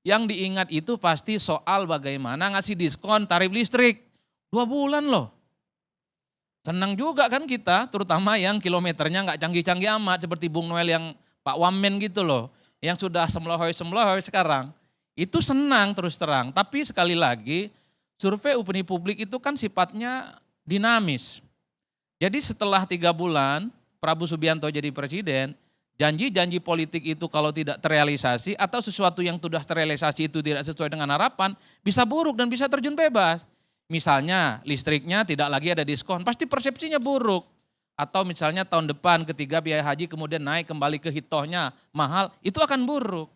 yang diingat itu pasti soal bagaimana ngasih diskon tarif listrik. 2 bulan loh. Senang juga kan kita, terutama yang kilometernya nggak canggih-canggih amat, seperti Bung Noel yang Pak Wamen gitu loh, yang sudah semlohoy-semlohoy sekarang. Itu senang terus terang, tapi sekali lagi survei opini publik itu kan sifatnya dinamis. Jadi setelah 3 bulan Prabowo Subianto jadi presiden, janji-janji politik itu kalau tidak terrealisasi atau sesuatu yang sudah terrealisasi itu tidak sesuai dengan harapan, bisa buruk dan bisa terjun bebas. Misalnya listriknya tidak lagi ada diskon, pasti persepsinya buruk. Atau misalnya tahun depan ketika biaya haji kemudian naik kembali ke hitohnya mahal, itu akan buruk.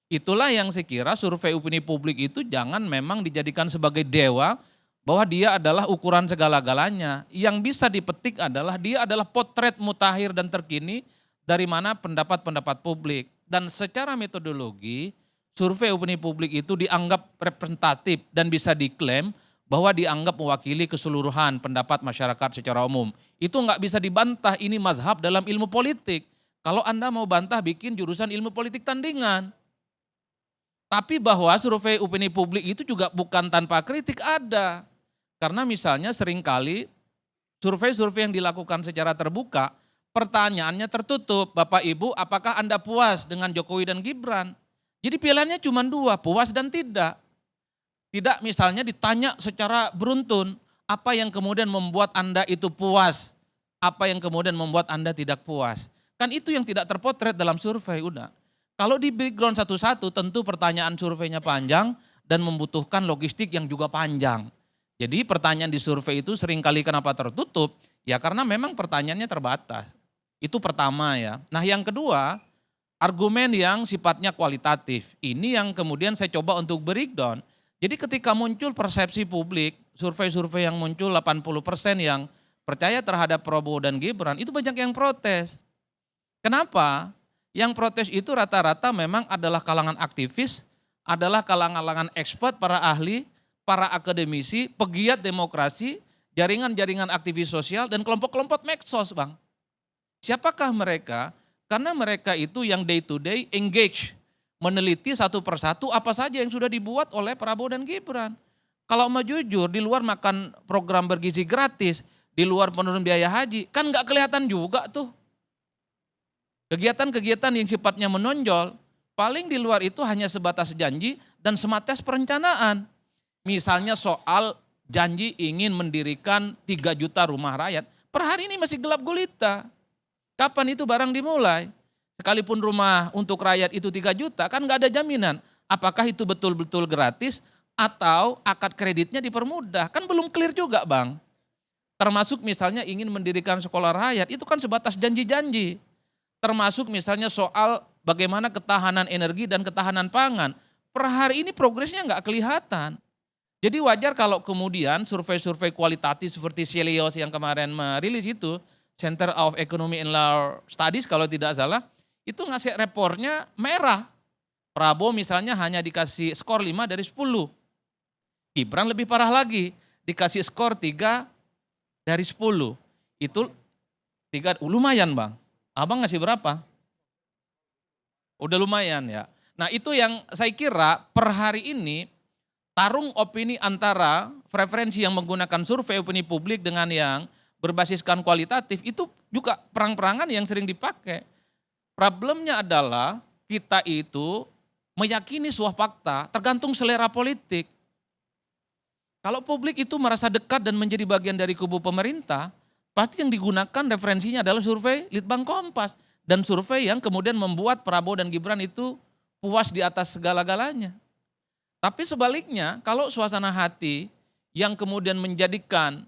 Itulah yang saya kira survei opini publik itu jangan memang dijadikan sebagai dewa, bahwa dia adalah ukuran segala-galanya. Yang bisa dipetik adalah dia adalah potret mutakhir dan terkini dari mana pendapat-pendapat publik. Dan secara metodologi, survei opini publik itu dianggap representatif dan bisa diklaim bahwa dianggap mewakili keseluruhan pendapat masyarakat secara umum. Itu nggak bisa dibantah, ini mazhab dalam ilmu politik. Kalau Anda mau bantah bikin jurusan ilmu politik tandingan. Tapi bahwa survei opini publik itu juga bukan tanpa kritik ada. Karena misalnya seringkali survei-survei yang dilakukan secara terbuka, pertanyaannya tertutup, Bapak Ibu apakah Anda puas dengan Jokowi dan Gibran? Jadi pilihannya cuma 2, puas dan tidak. Tidak misalnya ditanya secara beruntun, apa yang kemudian membuat Anda itu puas, apa yang kemudian membuat Anda tidak puas. Kan itu yang tidak terpotret dalam survei udah. Kalau di background satu-satu tentu pertanyaan surveinya panjang dan membutuhkan logistik yang juga panjang. Jadi pertanyaan di survei itu seringkali kenapa tertutup? Ya karena memang pertanyaannya terbatas. Itu pertama ya. Nah yang kedua, argumen yang sifatnya kualitatif. Ini yang kemudian saya coba untuk breakdown. Jadi ketika muncul persepsi publik, survei-survei yang muncul 80% yang percaya terhadap Prabowo dan Gibran, itu banyak yang protes. Kenapa? Yang protes itu rata-rata memang adalah kalangan aktivis, adalah kalangan expert, para ahli, para akademisi, pegiat demokrasi, jaringan-jaringan aktivis sosial, dan kelompok-kelompok medsos, Bang. Siapakah mereka? Karena mereka itu yang day to day engage, meneliti satu persatu apa saja yang sudah dibuat oleh Prabowo dan Gibran. Kalau mau jujur, di luar makan program bergizi gratis, di luar penurun biaya haji, kan nggak kelihatan juga tuh. Kegiatan-kegiatan yang sifatnya menonjol, paling di luar itu hanya sebatas janji dan sebatas perencanaan. Misalnya soal janji ingin mendirikan 3 juta rumah rakyat, per hari ini masih gelap gulita. Kapan itu barang dimulai? Sekalipun rumah untuk rakyat itu 3 juta, kan nggak ada jaminan. Apakah itu betul-betul gratis atau akad kreditnya dipermudah? Kan belum clear juga, Bang. Termasuk misalnya ingin mendirikan sekolah rakyat, itu kan sebatas janji-janji. Termasuk misalnya soal bagaimana ketahanan energi dan ketahanan pangan. Per hari ini progresnya nggak kelihatan. Jadi wajar kalau kemudian survei-survei kualitatif seperti Celios yang kemarin merilis itu, Center of Economy and Law Studies kalau tidak salah, itu ngasih rapornya merah. Prabowo misalnya hanya dikasih skor 5 dari 10. Gibran lebih parah lagi, dikasih skor 3 dari 10. Itu 3, lumayan Bang. Abang ngasih berapa? Udah lumayan ya. Nah itu yang saya kira per hari ini, tarung opini antara preferensi yang menggunakan survei opini publik dengan yang berbasiskan kualitatif itu juga perang-perangan yang sering dipakai. Problemnya adalah kita itu meyakini sebuah fakta tergantung selera politik. Kalau publik itu merasa dekat dan menjadi bagian dari kubu pemerintah, pasti yang digunakan referensinya adalah survei Litbang Kompas. Dan survei yang kemudian membuat Prabowo dan Gibran itu puas di atas segala-galanya. Tapi sebaliknya, kalau suasana hati yang kemudian menjadikan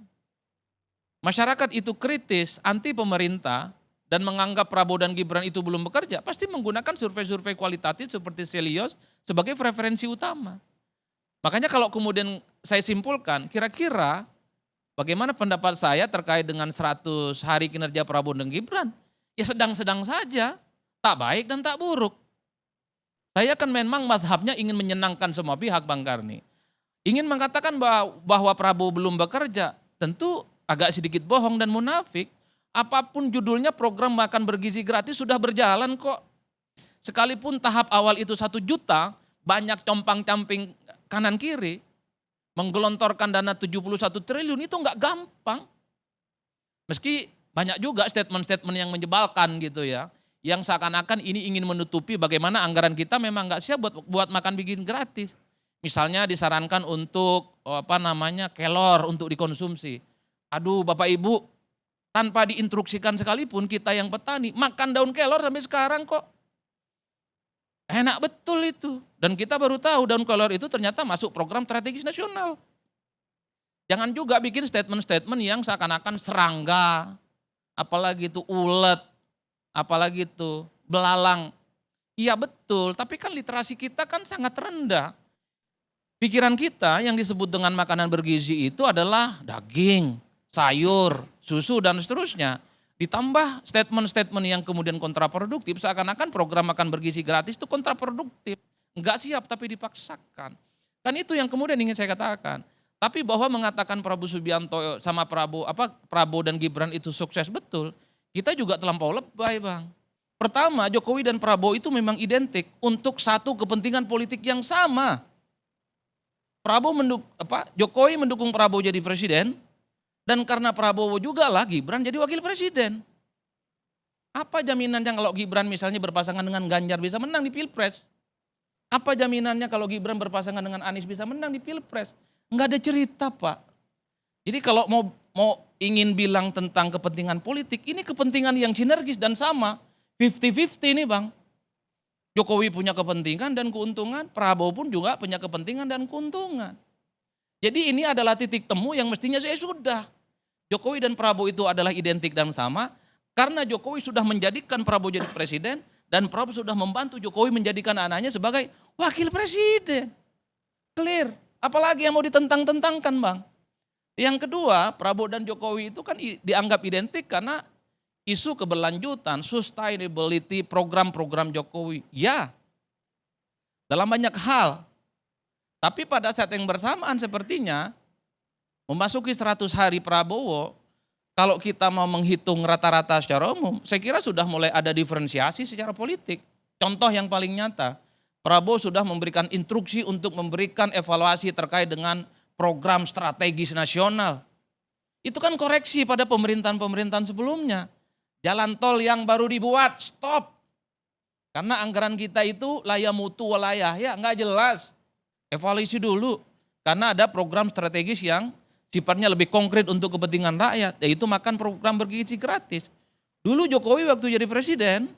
masyarakat itu kritis, anti pemerintah, dan menganggap Prabowo dan Gibran itu belum bekerja, pasti menggunakan survei-survei kualitatif seperti Celios sebagai preferensi utama. Makanya kalau kemudian saya simpulkan, kira-kira bagaimana pendapat saya terkait dengan 100 hari kinerja Prabowo dan Gibran? Ya sedang-sedang saja, tak baik dan tak buruk. Saya kan memang mazhabnya ingin menyenangkan semua pihak Bang Karni. Ingin mengatakan bahwa Prabowo belum bekerja, tentu agak sedikit bohong dan munafik. Apapun judulnya program makan bergizi gratis sudah berjalan kok. Sekalipun tahap awal itu 1 juta, banyak compang-camping kanan kiri, menggelontorkan dana 71 triliun itu nggak gampang. Meski banyak juga statement-statement yang menjebalkan gitu ya, yang seakan-akan ini ingin menutupi bagaimana anggaran kita memang nggak siap buat makan bikin gratis. Misalnya disarankan untuk kelor untuk dikonsumsi. Aduh Bapak Ibu, tanpa diinstruksikan sekalipun kita yang petani makan daun kelor sampai sekarang kok. Enak betul itu. Dan kita baru tahu daun kelor itu ternyata masuk program strategis nasional. Jangan juga bikin statement-statement yang seakan-akan serangga, apalagi itu ulet, apalagi itu belalang. Iya betul, tapi kan literasi kita kan sangat rendah. Pikiran kita yang disebut dengan makanan bergizi itu adalah daging, sayur, susu dan seterusnya. Ditambah statement-statement yang kemudian kontraproduktif, seakan-akan program makan bergizi gratis itu kontraproduktif. Enggak siap tapi dipaksakan. Kan itu yang kemudian ingin saya katakan. Tapi bahwa mengatakan Prabowo Subianto sama Prabowo dan Gibran itu sukses betul, kita juga terlampau lebay Bang. Pertama, Jokowi dan Prabowo itu memang identik untuk satu kepentingan politik yang sama. Jokowi mendukung Prabowo jadi presiden, dan karena Prabowo juga lah Gibran jadi wakil presiden. Apa jaminannya kalau Gibran misalnya berpasangan dengan Ganjar bisa menang di Pilpres? Apa jaminannya kalau Gibran berpasangan dengan Anies bisa menang di Pilpres? Enggak ada cerita Pak. Jadi kalau mau ingin bilang tentang kepentingan politik, ini kepentingan yang sinergis dan sama. 50-50 nih Bang. Jokowi punya kepentingan dan keuntungan, Prabowo pun juga punya kepentingan dan keuntungan. Jadi ini adalah titik temu yang mestinya sudah. Jokowi dan Prabowo itu adalah identik dan sama, karena Jokowi sudah menjadikan Prabowo jadi presiden, dan Prabowo sudah membantu Jokowi menjadikan anaknya sebagai wakil presiden. Clear. Apalagi yang mau ditentang-tentangkan Bang. Yang kedua, Prabowo dan Jokowi itu kan dianggap identik karena isu keberlanjutan, sustainability, program-program Jokowi. Ya, dalam banyak hal. Tapi pada saat yang bersamaan sepertinya, memasuki 100 hari Prabowo, kalau kita mau menghitung rata-rata secara umum, saya kira sudah mulai ada diferensiasi secara politik. Contoh yang paling nyata, Prabowo sudah memberikan instruksi untuk memberikan evaluasi terkait dengan program strategis nasional. Itu kan koreksi pada pemerintahan-pemerintahan sebelumnya. Jalan tol yang baru dibuat, stop. Karena anggaran kita itu layak mutu walayah, ya nggak jelas. Evaluasi dulu, karena ada program strategis yang sifatnya lebih konkret untuk kepentingan rakyat, yaitu makan program bergizi gratis. Dulu Jokowi waktu jadi presiden,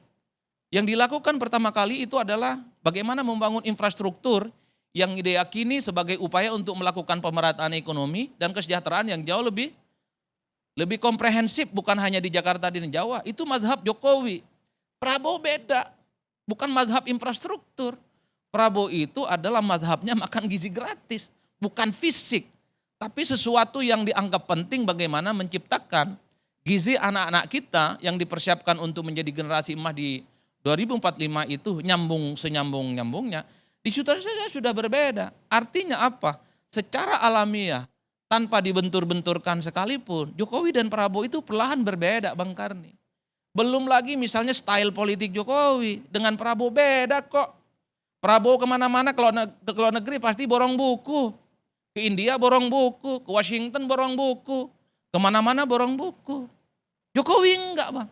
yang dilakukan pertama kali itu adalah bagaimana membangun infrastruktur yang diyakini sebagai upaya untuk melakukan pemerataan ekonomi dan kesejahteraan yang jauh lebih komprehensif, bukan hanya di Jakarta dan di Jawa. Itu mazhab Jokowi. Prabowo beda, bukan mazhab infrastruktur. Prabowo itu adalah mazhabnya makan gizi gratis, bukan fisik. Tapi sesuatu yang dianggap penting bagaimana menciptakan gizi anak-anak kita yang dipersiapkan untuk menjadi generasi emas di 2045 itu senyambung-nyambungnya. Di situ saja sudah berbeda. Artinya apa? Secara alamiah, tanpa dibentur-benturkan sekalipun, Jokowi dan Prabowo itu perlahan berbeda Bang Karni. Belum lagi misalnya style politik Jokowi dengan Prabowo beda kok. Prabowo kemana-mana ke luar negeri pasti borong buku. Ke India borong buku, ke Washington borong buku, kemana-mana borong buku. Jokowi enggak Bang.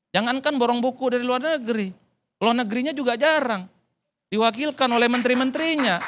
Jangankan borong buku dari luar negeri, luar negerinya juga jarang. Diwakilkan oleh menteri-menterinya.